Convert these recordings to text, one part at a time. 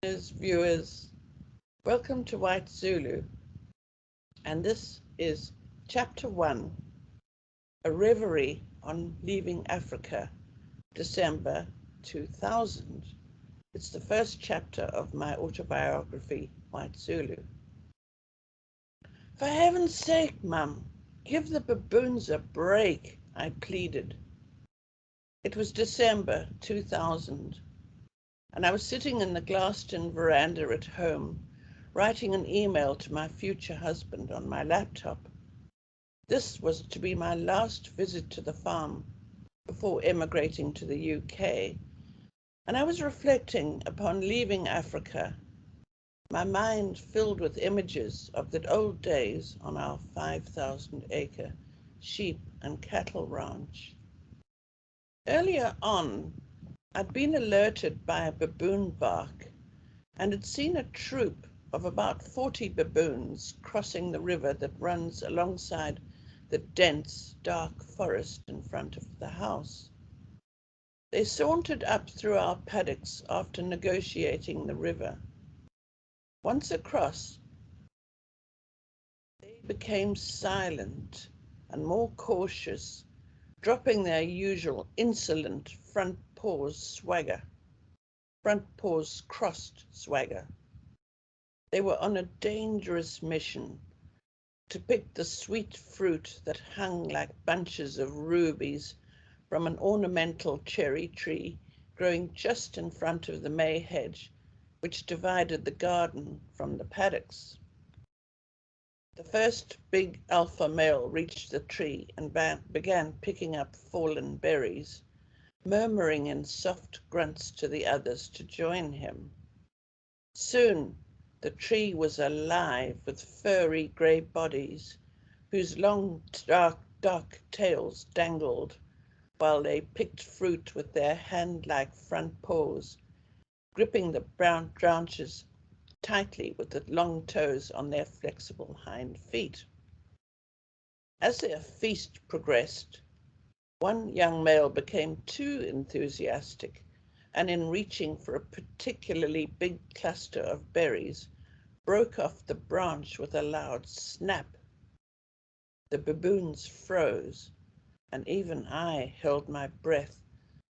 Viewers, welcome to White Zulu, and this is Chapter 1, A Reverie on Leaving Africa, December 2000. It's the first chapter of my autobiography, White Zulu. For heaven's sake, Mum, give the baboons a break, I pleaded. It was December 2000, and I was sitting in the glassed-in veranda at home, writing an email to my future husband on my laptop. This was to be my last visit to the farm before emigrating to the UK, and I was reflecting upon leaving Africa, my mind filled with images of the old days on our 5,000-acre sheep and cattle ranch. Earlier on, I'd been alerted by a baboon bark and had seen a troop of about 40 baboons crossing the river that runs alongside the dense, dark forest in front of the house. They sauntered up through our paddocks after negotiating the river. Once across, they became silent and more cautious, dropping their usual insolent front paws crossed swagger. They were on a dangerous mission to pick the sweet fruit that hung like bunches of rubies from an ornamental cherry tree growing just in front of the may hedge, which divided the garden from the paddocks. The first big alpha male reached the tree and began picking up fallen berries, murmuring in soft grunts to the others to join him. Soon the tree was alive with furry grey bodies, whose long dark tails dangled while they picked fruit with their hand-like front paws, gripping the brown branches tightly with the long toes on their flexible hind feet. As their feast progressed, one young male became too enthusiastic, and in reaching for a particularly big cluster of berries, broke off the branch with a loud snap. The baboons froze, and even I held my breath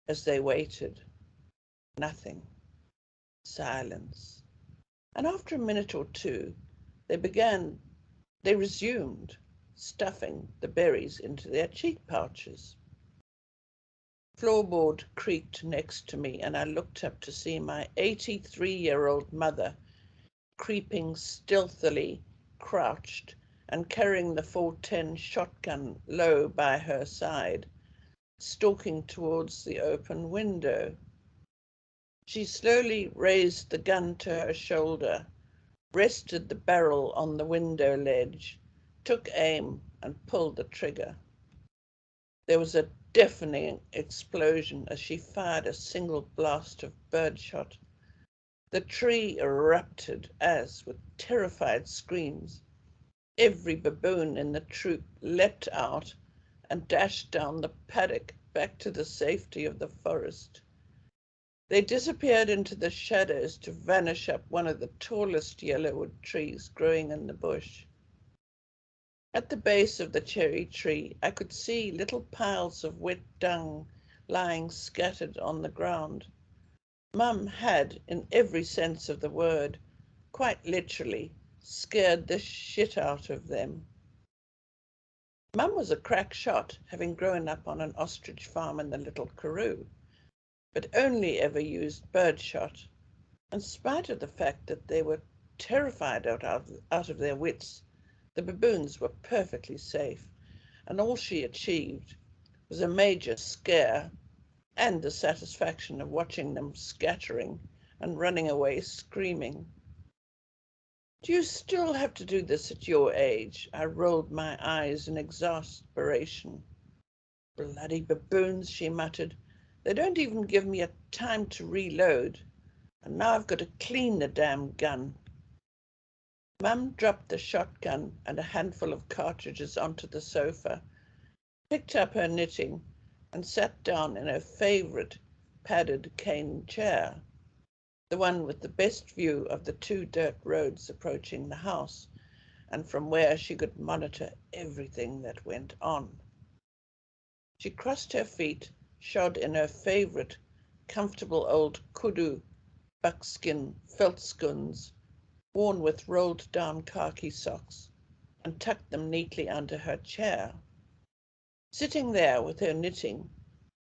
as they waited. Nothing. Silence. And after a minute or two, they resumed stuffing the berries into their cheek pouches. Floorboard creaked next to me, and I looked up to see my 83-year-old mother creeping stealthily, crouched, and carrying the 410 shotgun low by her side, stalking towards the open window. She slowly raised the gun to her shoulder, rested the barrel on the window ledge, took aim, and pulled the trigger. There was a deafening explosion as she fired a single blast of birdshot. The tree erupted as, with terrified screams, every baboon in the troop leapt out and dashed down the paddock back to the safety of the forest. They disappeared into the shadows to vanish up one of the tallest yellowwood trees growing in the bush. At the base of the cherry tree, I could see little piles of wet dung lying scattered on the ground. Mum had, in every sense of the word, quite literally, scared the shit out of them. Mum was a crack shot, having grown up on an ostrich farm in the Little Karoo, but only ever used birdshot, in spite of the fact that they were terrified out of their wits. The baboons were perfectly safe, and all she achieved was a major scare and the satisfaction of watching them scattering and running away screaming. "Do you still have to do this at your age?" I rolled my eyes in exasperation. "Bloody baboons," she muttered. "They don't even give me a time to reload, and now I've got to clean the damn gun." Mum dropped the shotgun and a handful of cartridges onto the sofa, picked up her knitting, and sat down in her favourite padded cane chair. the one with the best view of the two dirt roads approaching the house, and from where she could monitor everything that went on. She crossed her feet, shod in her favourite comfortable old kudu buckskin veldschoens, worn with rolled down khaki socks, and tucked them neatly under her chair. Sitting there with her knitting,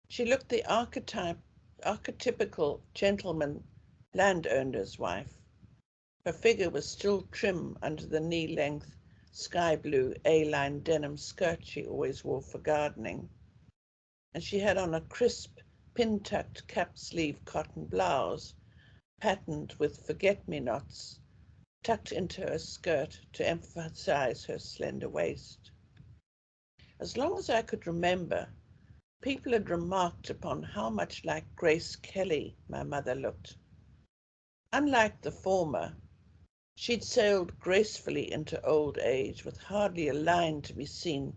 she looked the archetypical gentleman landowner's wife. Her figure was still trim under the knee-length sky-blue A-line denim skirt she always wore for gardening, and she had on a crisp, pin-tucked cap-sleeve cotton blouse, patterned with forget-me-nots, tucked into her skirt to emphasize her slender waist. As long as I could remember, people had remarked upon how much like Grace Kelly my mother looked. Unlike the former, she'd sailed gracefully into old age with hardly a line to be seen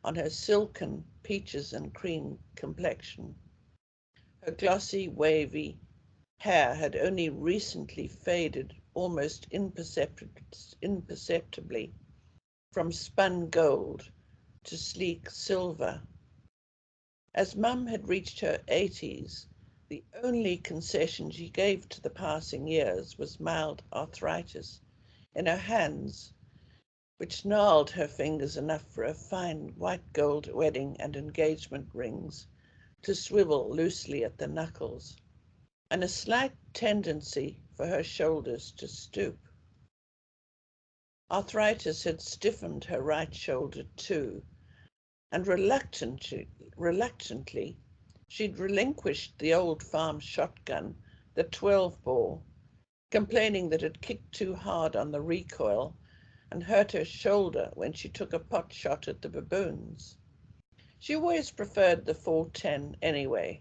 on her silken peaches and cream complexion. Her glossy, wavy hair had only recently faded almost imperceptibly from spun gold to sleek silver. As Mum had reached her 80s, the only concession she gave to the passing years was mild arthritis in her hands, which gnarled her fingers enough for her fine white gold wedding and engagement rings to swivel loosely at the knuckles, and a slight tendency for her shoulders to stoop. Arthritis had stiffened her right shoulder too, and reluctantly she'd relinquished the old farm shotgun, the 12-bore, complaining that it kicked too hard on the recoil and hurt her shoulder when she took a pot shot at the baboons. She always preferred the 410 anyway.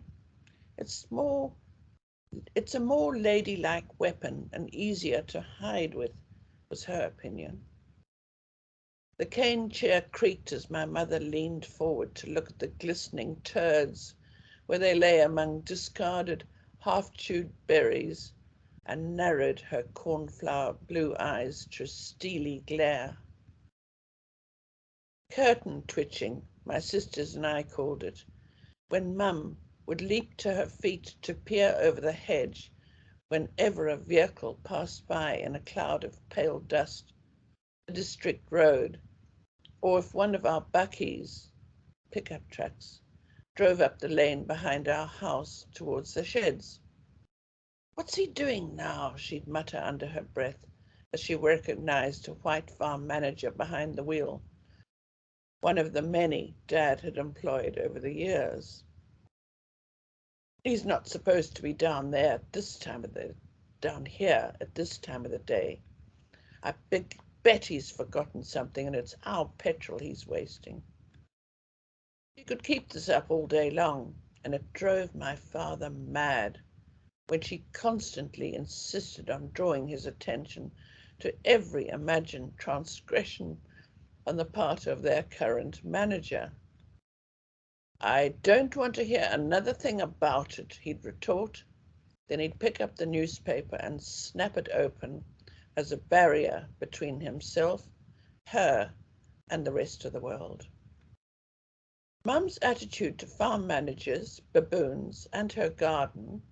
It's a more ladylike weapon and easier to hide with, was her opinion. The cane chair creaked as my mother leaned forward to look at the glistening turds where they lay among discarded, half-chewed berries, and narrowed her cornflower blue eyes to a steely glare. Curtain twitching, my sisters and I called it, when Mum would leap to her feet to peer over the hedge whenever a vehicle passed by in a cloud of pale dust, the district road, or if one of our buckies, pickup trucks, drove up the lane behind our house towards the sheds. "What's he doing now?" she'd mutter under her breath as she recognized a white farm manager behind the wheel, one of the many Dad had employed over the years. "He's not supposed to be down here at this time of the day. I bet he's forgotten something, and it's our petrol he's wasting." She could keep this up all day long, and it drove my father mad when she constantly insisted on drawing his attention to every imagined transgression on the part of their current manager. "I don't want to hear another thing about it," he'd retort. Then he'd pick up the newspaper and snap it open as a barrier between himself, her, and the rest of the world. Mum's attitude to farm managers, baboons, and her garden,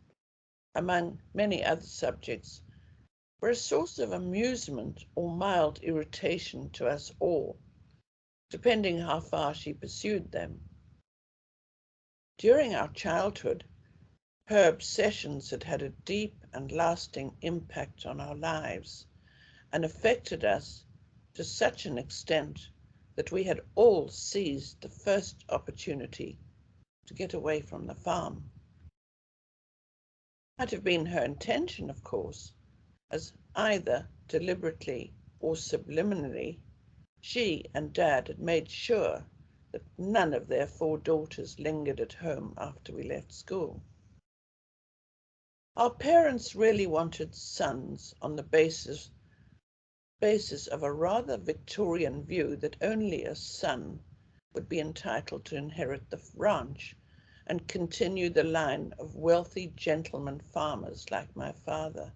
among many other subjects, were a source of amusement or mild irritation to us all, depending how far she pursued them. During our childhood, her obsessions had had a deep and lasting impact on our lives and affected us to such an extent that we had all seized the first opportunity to get away from the farm. Might have been her intention, of course, as either deliberately or subliminally, she and Dad had made sure that none of their 4 daughters lingered at home after we left school. Our parents really wanted sons on the basis of a rather Victorian view that only a son would be entitled to inherit the ranch and continue the line of wealthy gentleman farmers like my father,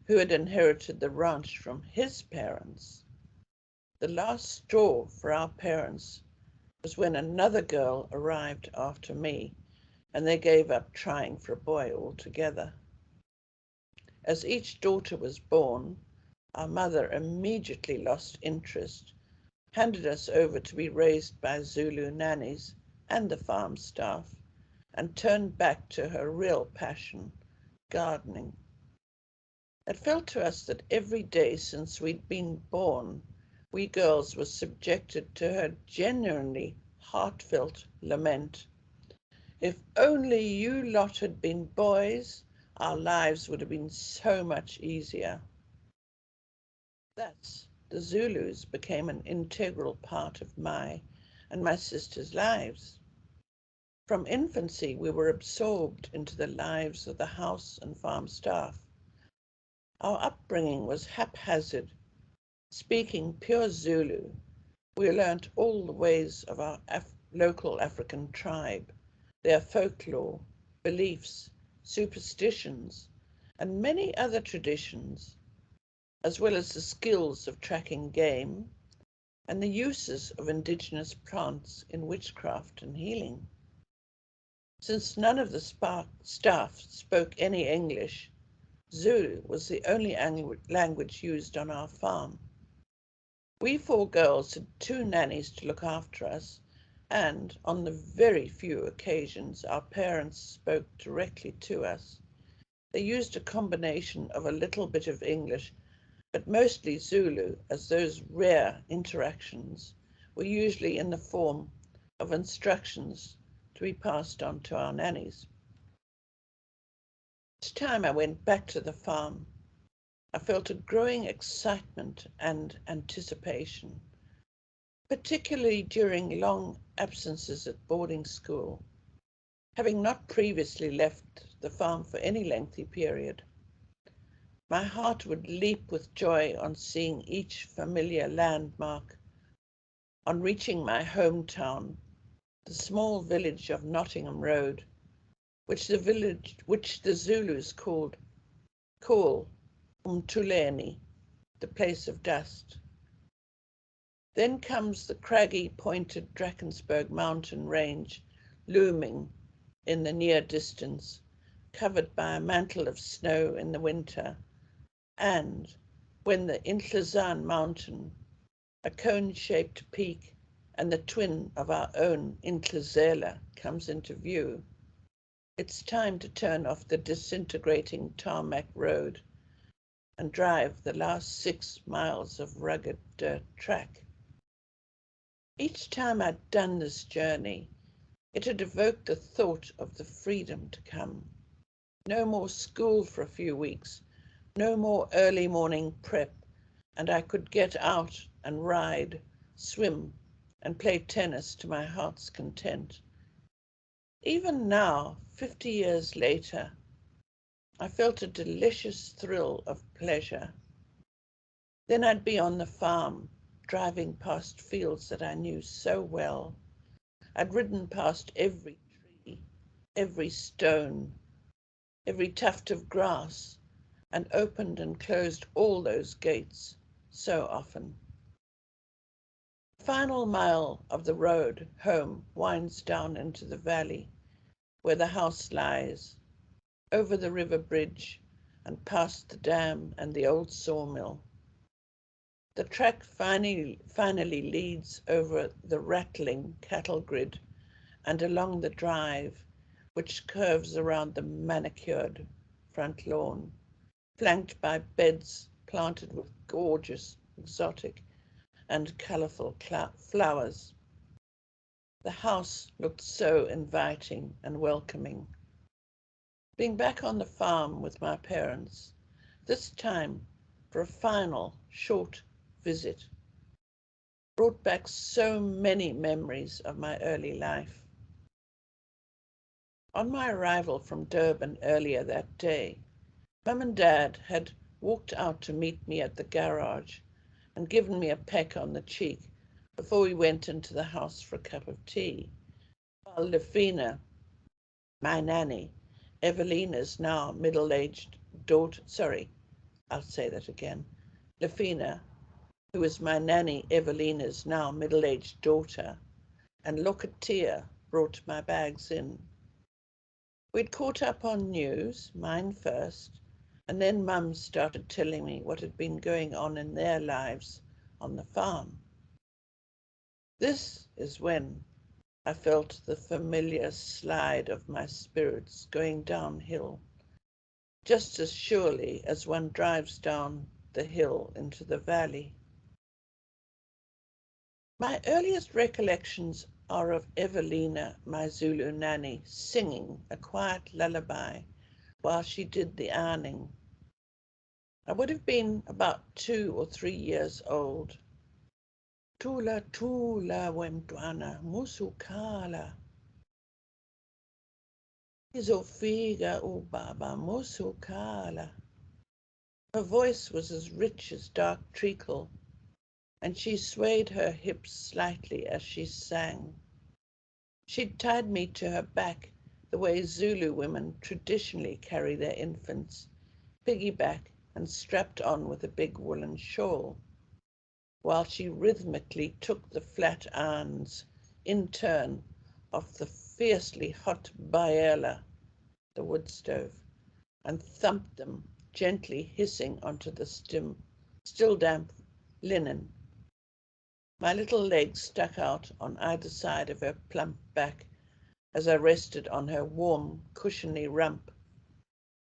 who had inherited the ranch from his parents. The last straw for our parents was when another girl arrived after me, and they gave up trying for a boy altogether. As each daughter was born, our mother immediately lost interest, handed us over to be raised by Zulu nannies and the farm staff, and turned back to her real passion, gardening. It felt to us that every day since we'd been born, we girls were subjected to her genuinely heartfelt lament. If only you lot had been boys, our lives would have been so much easier. Thus, the Zulus became an integral part of my and my sisters' lives. From infancy, we were absorbed into the lives of the house and farm staff. Our upbringing was haphazard. Speaking pure Zulu, we learnt all the ways of our local African tribe, their folklore, beliefs, superstitions, and many other traditions, as well as the skills of tracking game and the uses of indigenous plants in witchcraft and healing. Since none of the staff spoke any English, Zulu was the only language used on our farm. We four girls had two nannies to look after us, and on the very few occasions our parents spoke directly to us, they used a combination of a little bit of English, but mostly Zulu, as those rare interactions were usually in the form of instructions to be passed on to our nannies. Each time I went back to the farm, I felt a growing excitement and anticipation, particularly during long absences at boarding school, having not previously left the farm for any lengthy period. My heart would leap with joy on seeing each familiar landmark, on reaching my hometown, the small village of Nottingham Road, which the Zulus call Umtuleni, the place of dust. Then comes the craggy, pointed Drakensberg mountain range, looming in the near distance, covered by a mantle of snow in the winter, and when the Intlizan mountain, a cone-shaped peak and the twin of our own Intlizela, comes into view, it's time to turn off the disintegrating tarmac road and drive the last 6 miles of rugged dirt track. Each time I'd done this journey, it had evoked the thought of the freedom to come. No more school for a few weeks, no more early morning prep, and I could get out and ride, swim, and play tennis to my heart's content. Even now, 50 years later, I felt a delicious thrill of pleasure. Then I'd be on the farm, driving past fields that I knew so well. I'd ridden past every tree, every stone, every tuft of grass, and opened and closed all those gates so often. The final mile of the road home winds down into the valley where the house lies, over the river bridge and past the dam and the old sawmill. The track finally leads over the rattling cattle grid and along the drive, which curves around the manicured front lawn, flanked by beds planted with gorgeous, exotic, and colourful flowers. The house looked so inviting and welcoming. Being back on the farm with my parents, this time for a final short visit, brought back so many memories of my early life. On my arrival from Durban earlier that day, Mum and Dad had walked out to meet me at the garage and given me a peck on the cheek before we went into the house for a cup of tea, while Fiona My nanny, Evelina's now middle-aged daughter, sorry, I'll say that again. Lefina, who was my nanny Evelina's now middle-aged daughter, and Locatia brought my bags in. We'd caught up on news, mine first, and then Mum started telling me what had been going on in their lives on the farm. This is when I felt the familiar slide of my spirits going downhill, just as surely as one drives down the hill into the valley. My earliest recollections are of Evelina, my Zulu nanny, singing a quiet lullaby while she did the ironing. I would have been about 2 or 3 years old. Tula tula wemntwana musukhala. Izofika ubaba musukhala. Her voice was as rich as dark treacle, and she swayed her hips slightly as she sang. She'd tied me to her back the way Zulu women traditionally carry their infants, piggyback and strapped on with a big woolen shawl, while she rhythmically took the flat irons in turn off the fiercely hot baela, the wood stove, and thumped them, gently hissing onto the still damp linen. My little legs stuck out on either side of her plump back as I rested on her warm, cushiony rump.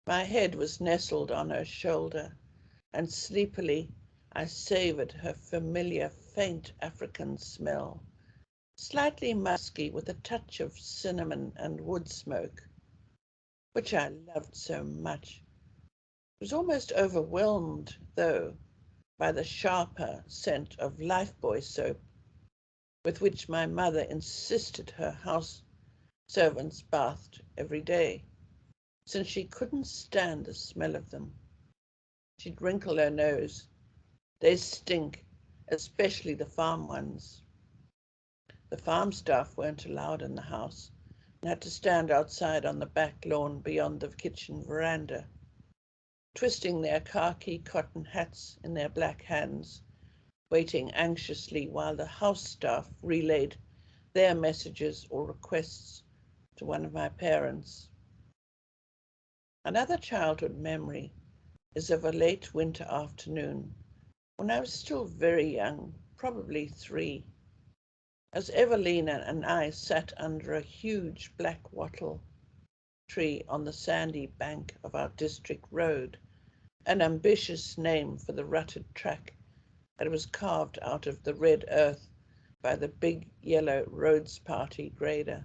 My head was nestled on her shoulder, and sleepily I savoured her familiar faint African smell, slightly musky with a touch of cinnamon and wood smoke, which I loved so much. I was almost overwhelmed, though, by the sharper scent of lifebuoy soap, with which my mother insisted her house servants bathed every day, since she couldn't stand the smell of them. She'd wrinkle her nose. They stink, especially the farm ones. The farm staff weren't allowed in the house and had to stand outside on the back lawn beyond the kitchen veranda, twisting their khaki cotton hats in their black hands, waiting anxiously while the house staff relayed their messages or requests to one of my parents. Another childhood memory is of a late winter afternoon when I was still very young, probably 3, as Evelina and I sat under a huge black wattle tree on the sandy bank of our district road, an ambitious name for the rutted track that was carved out of the red earth by the big yellow roads party grader.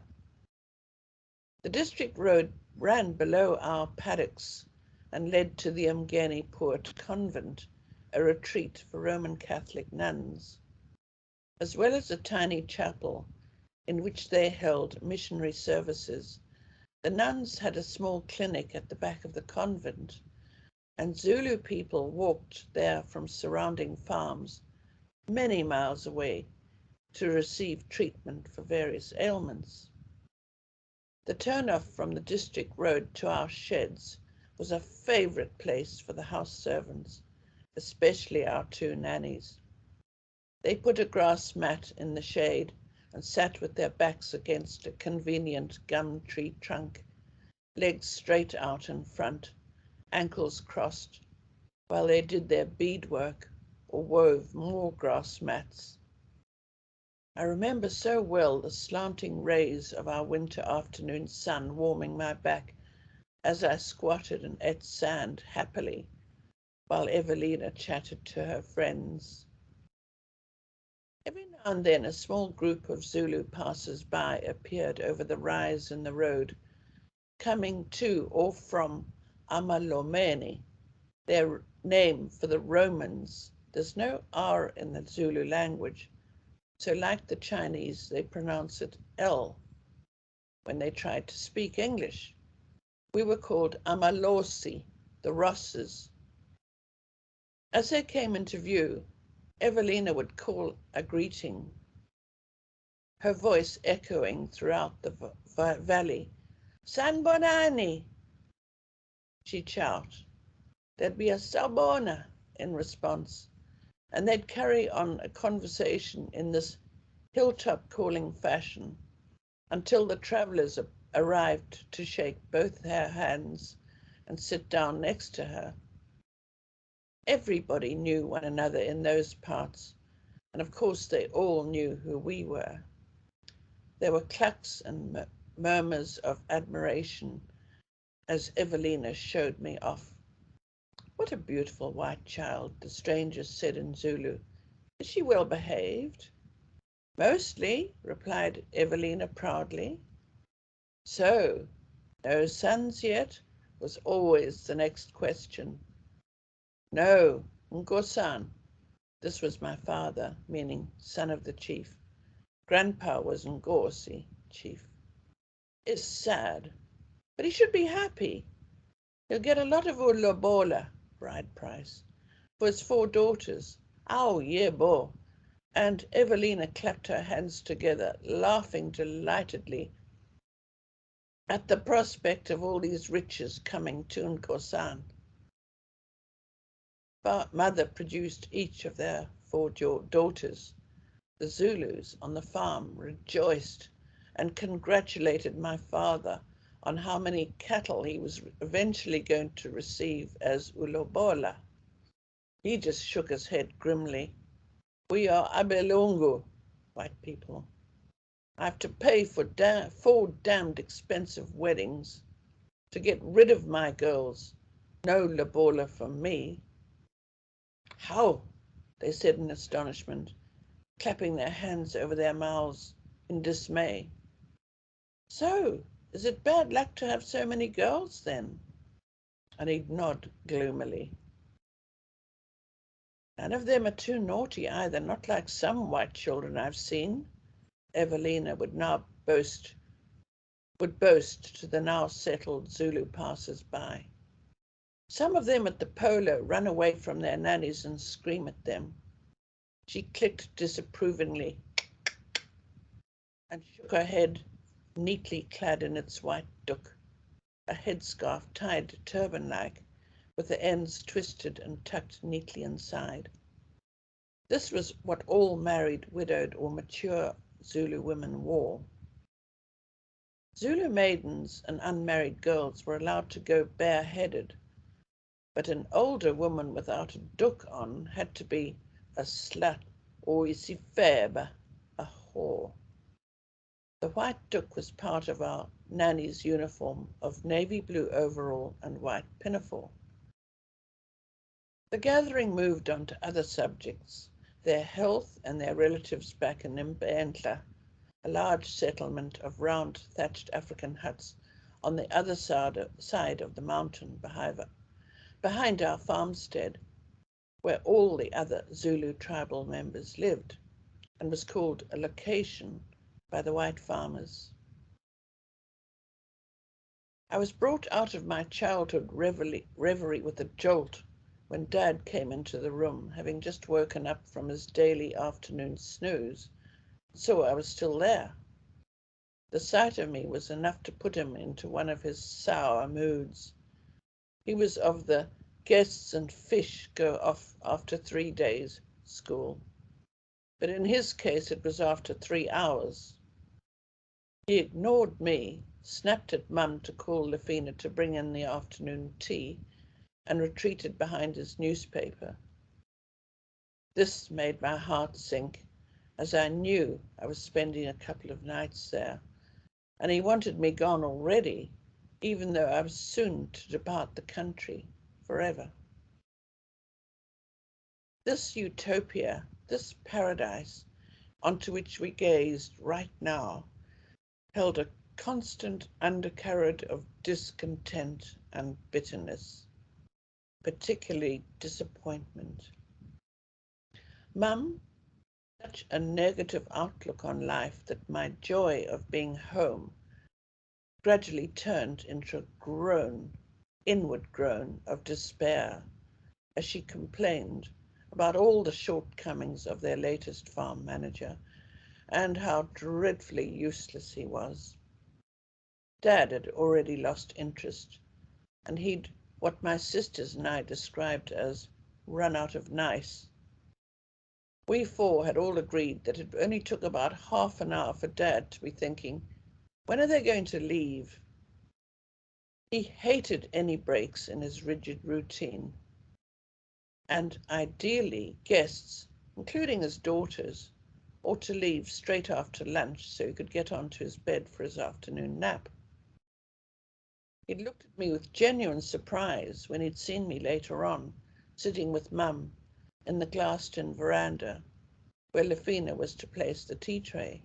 The district road ran below our paddocks and led to the Umgeni Poort convent, a retreat for Roman Catholic nuns, as well as a tiny chapel in which they held missionary services. The nuns had a small clinic at the back of the convent, and Zulu people walked there from surrounding farms many miles away to receive treatment for various ailments. The turnoff from the district road to our sheds was a favourite place for the house servants, especially our 2 nannies. They put a grass mat in the shade and sat with their backs against a convenient gum tree trunk, legs straight out in front, ankles crossed, while they did their beadwork or wove more grass mats. I remember so well the slanting rays of our winter afternoon sun warming my back as I squatted and ate sand happily, while Evelina chatted to her friends. Every now and then a small group of Zulu passers-by appeared over the rise in the road, coming to or from Amalomeni, their name for the Romans. There's no R in the Zulu language, so like the Chinese, they pronounce it L when they tried to speak English. We were called Amalosi, the Rosses. As they came into view, Evelina would call a greeting, her voice echoing throughout the valley Sanbonani, she'd shout. There'd be a Sabona in response, and they'd carry on a conversation in this hilltop calling fashion until the travellers arrived to shake both her hands and sit down next to her. Everybody knew one another in those parts, and of course they all knew who we were. There were clucks and murmurs of admiration as Evelina showed me off. What a beautiful white child, the strangers said in Zulu. Is she well behaved? Mostly, replied Evelina proudly. So, no sons yet? Was always the next question. No, Nkosan. This was my father, meaning son of the chief. Grandpa was Nkosi, chief. It's sad, but he should be happy. He'll get a lot of ulobola, bride price, for his 4 daughters. Oh, yeah, bo. And Evelina clapped her hands together, laughing delightedly at the prospect of all these riches coming to Nkosan. Mother produced each of their 4 daughters. The Zulus on the farm rejoiced and congratulated my father on how many cattle he was eventually going to receive as ulobola. He just shook his head grimly. We are Abelungu, white people. I have to pay for 4 damned expensive weddings to get rid of my girls. No lobola from me. How? They said in astonishment, clapping their hands over their mouths in dismay. So, is it bad luck to have so many girls, then? And he'd nod gloomily. None of them are too naughty either, not like some white children I've seen. Evelina would boast to the now settled Zulu passers-by. Some of them at the polo run away from their nannies and scream at them. She clicked disapprovingly and shook her head, neatly clad in its white doek, a headscarf tied turban-like, with the ends twisted and tucked neatly inside. This was what all married, widowed, or mature Zulu women wore. Zulu maidens and unmarried girls were allowed to go bareheaded, but an older woman without a doek on had to be a slut or isifebe, a whore. The white doek was part of our nanny's uniform of navy blue overall and white pinafore. The gathering moved on to other subjects, their health and their relatives back in Mbentla, a large settlement of round thatched African huts on the other side of the mountain behind our farmstead, where all the other Zulu tribal members lived, and was called a location by the white farmers. I was brought out of my childhood reverie with a jolt when Dad came into the room, having just woken up from his daily afternoon snooze, so I was still there. The sight of me was enough to put him into one of his sour moods. He was of the guests and fish go off after 3 days school, but in his case it was after 3 hours. He ignored me, snapped at Mum to call Lefina to bring in the afternoon tea, and retreated behind his newspaper. This made my heart sink, as I knew I was spending a couple of nights there, and he wanted me gone already, even though I was soon to depart the country forever. This utopia, this paradise onto which we gazed right now, held a constant undercurrent of discontent and bitterness, particularly disappointment. Mum, such a negative outlook on life that my joy of being home gradually turned into a inward groan of despair as she complained about all the shortcomings of their latest farm manager and how dreadfully useless he was. Dad had already lost interest, and he'd what my sisters and I described as run out of nice. We four had all agreed that it only took about half an hour for Dad to be thinking, when are they going to leave? He hated any breaks in his rigid routine, and ideally guests, including his daughters, ought to leave straight after lunch so he could get on to his bed for his afternoon nap. He'd looked at me with genuine surprise when he'd seen me later on, sitting with Mum in the glassed-in veranda where Fiona was to place the tea tray.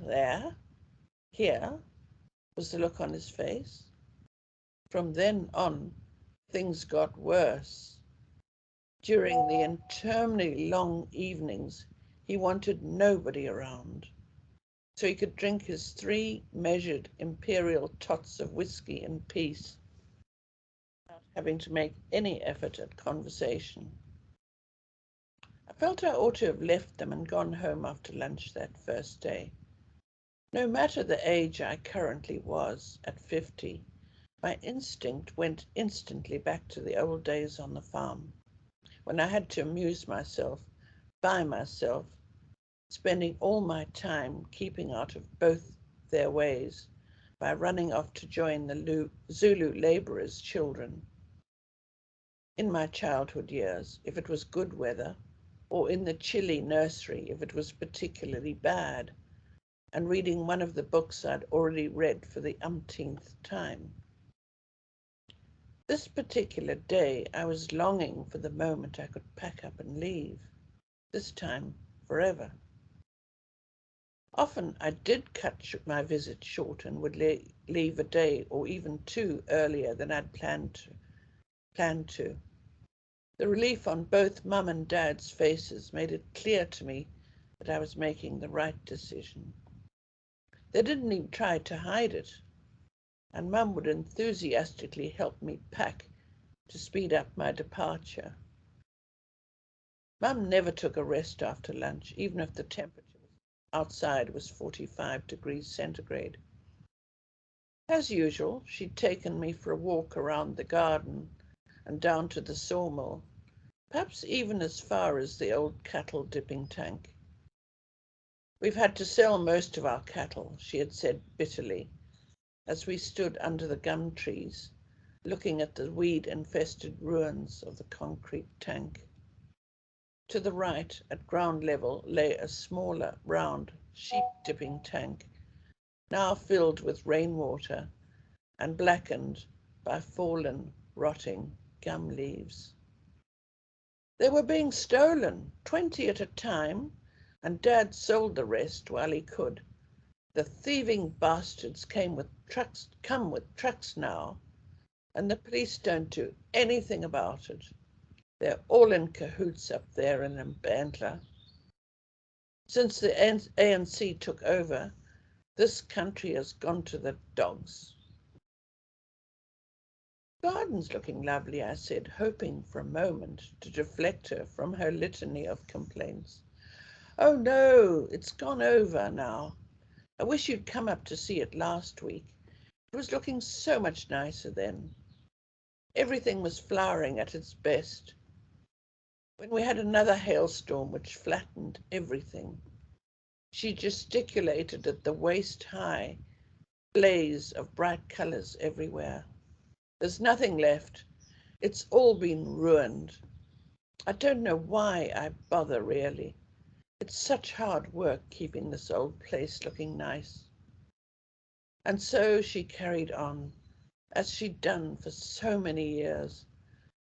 There, here, was the look on his face. From then on, things got worse. During the interminably long evenings, he wanted nobody around, so he could drink his 3 measured imperial tots of whiskey in peace, without having to make any effort at conversation. I felt I ought to have left them and gone home after lunch that first day. No matter the age I currently was, at 50, my instinct went instantly back to the old days on the farm, when I had to amuse myself, by myself, spending all my time keeping out of both their ways by running off to join the Zulu labourers' children. In my childhood years, if it was good weather, or in the chilly nursery if it was particularly bad, and reading one of the books I'd already read for the umpteenth time. This particular day, I was longing for the moment I could pack up and leave, this time forever. Often I did cut my visit short and would leave a day or even 2 earlier than I'd planned to. The relief on both Mum and Dad's faces made it clear to me that I was making the right decision. They didn't even try to hide it, and Mum would enthusiastically help me pack to speed up my departure. Mum never took a rest after lunch, even if the temperature outside was 45 degrees centigrade. As usual, she'd taken me for a walk around the garden and down to the sawmill, perhaps even as far as the old cattle dipping tank. We've had to sell most of our cattle, she had said bitterly, as we stood under the gum trees, looking at the weed-infested ruins of the concrete tank. To the right, at ground level, lay a smaller, round, sheep-dipping tank, now filled with rainwater and blackened by fallen, rotting gum leaves. They were being stolen, 20 at a time, and Dad sold the rest while he could. The thieving bastards come with trucks now, and the police don't do anything about it. They're all in cahoots up there in Mbandla. Since the ANC took over, this country has gone to the dogs. The garden's looking lovely, I said, hoping for a moment to deflect her from her litany of complaints. Oh no, it's gone over now. I wish you'd come up to see it last week. It was looking so much nicer then. Everything was flowering at its best. When we had another hailstorm which flattened everything, she gesticulated at the waist-high blaze of bright colours everywhere. There's nothing left. It's all been ruined. I don't know why I bother, really. It's such hard work keeping this old place looking nice. And so she carried on, as she'd done for so many years,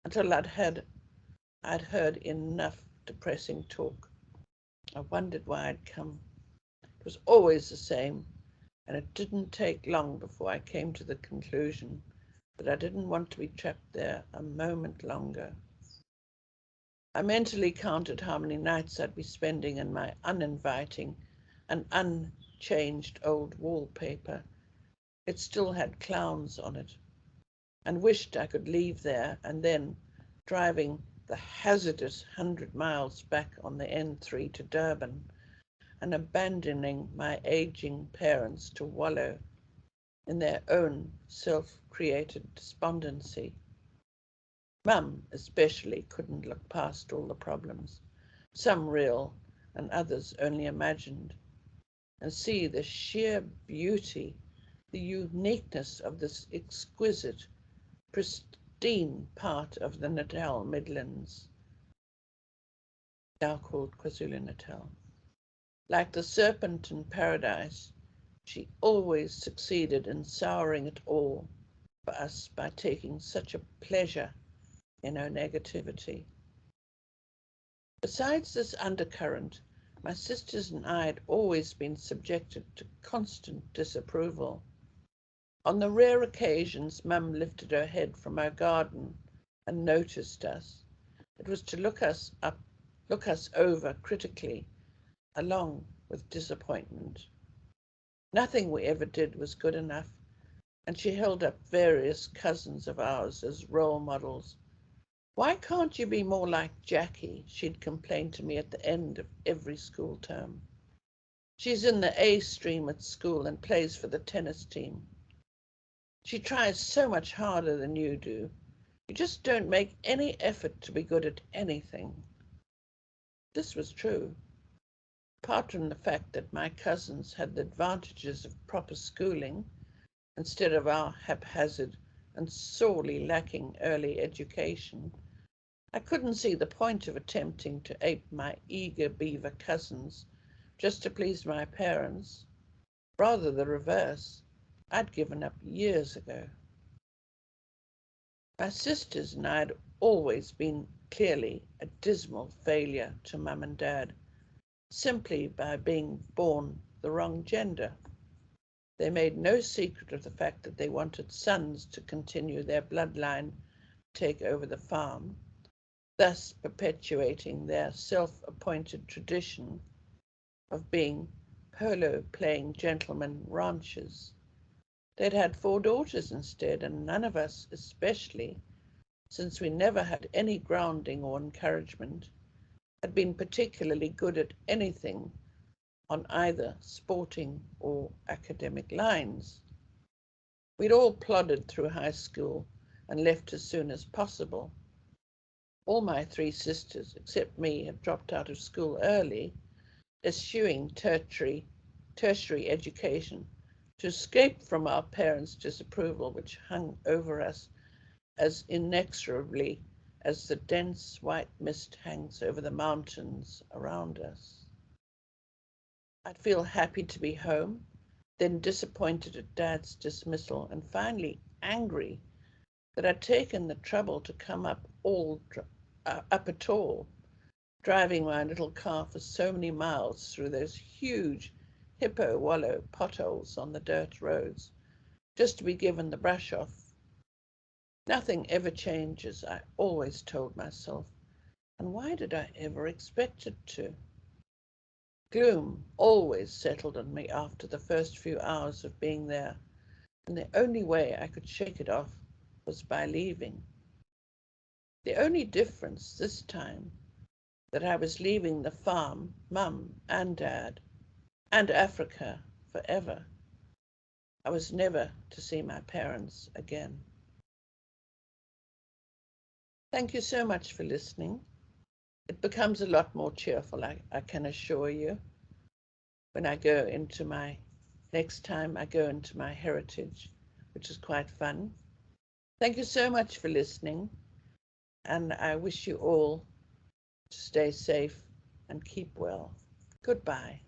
until I'd heard enough depressing talk. I wondered why I'd come. It was always the same, and it didn't take long before I came to the conclusion that I didn't want to be trapped there a moment longer. I mentally counted how many nights I'd be spending in my uninviting and unchanged old wallpaper. It still had clowns on it, and wished I could leave there and then, driving the hazardous 100 miles back on the N3 to Durban, and abandoning my aging parents to wallow in their own self-created despondency. Mum especially couldn't look past all the problems, some real and others only imagined, and see the sheer beauty, the uniqueness of this exquisite, pristine part of the Natal Midlands, now called KwaZulu-Natal. Like the serpent in paradise, she always succeeded in souring it all for us by taking such a pleasure in her negativity. Besides this undercurrent, my sisters and I had always been subjected to constant disapproval. On the rare occasions Mum lifted her head from her garden and noticed us, it was to look us over critically, along with disappointment. Nothing we ever did was good enough, and she held up various cousins of ours as role models. "Why can't you be more like Jackie?" she'd complain to me at the end of every school term. "She's in the A stream at school and plays for the tennis team. She tries so much harder than you do. You just don't make any effort to be good at anything." This was true. Apart from the fact that my cousins had the advantages of proper schooling instead of our haphazard and sorely lacking early education, I couldn't see the point of attempting to ape my eager beaver cousins just to please my parents. Rather the reverse. I'd given up years ago. My sisters and I had always been clearly a dismal failure to Mum and Dad, simply by being born the wrong gender. They made no secret of the fact that they wanted sons to continue their bloodline, take over the farm, thus perpetuating their self-appointed tradition of being polo-playing gentlemen ranchers. They'd had 4 daughters instead, and none of us, especially since we never had any grounding or encouragement, had been particularly good at anything on either sporting or academic lines. We'd all plodded through high school and left as soon as possible. All my 3 sisters, except me, had dropped out of school early, eschewing tertiary education to escape from our parents' disapproval, which hung over us as inexorably as the dense white mist hangs over the mountains around us. I'd feel happy to be home, then disappointed at Dad's dismissal, and finally angry that I'd taken the trouble to come up at all, driving my little car for so many miles through those huge hippo wallow potholes on the dirt roads, just to be given the brush off. Nothing ever changes, I always told myself, and why did I ever expect it to? Gloom always settled on me after the first few hours of being there, and the only way I could shake it off was by leaving. The only difference this time that I was leaving the farm, Mum and Dad, and Africa forever. I was never to see my parents again. Thank you so much for listening. It becomes a lot more cheerful, I can assure you, when I go into next time I go into my heritage, which is quite fun. Thank you so much for listening, and I wish you all to stay safe and keep well. Goodbye.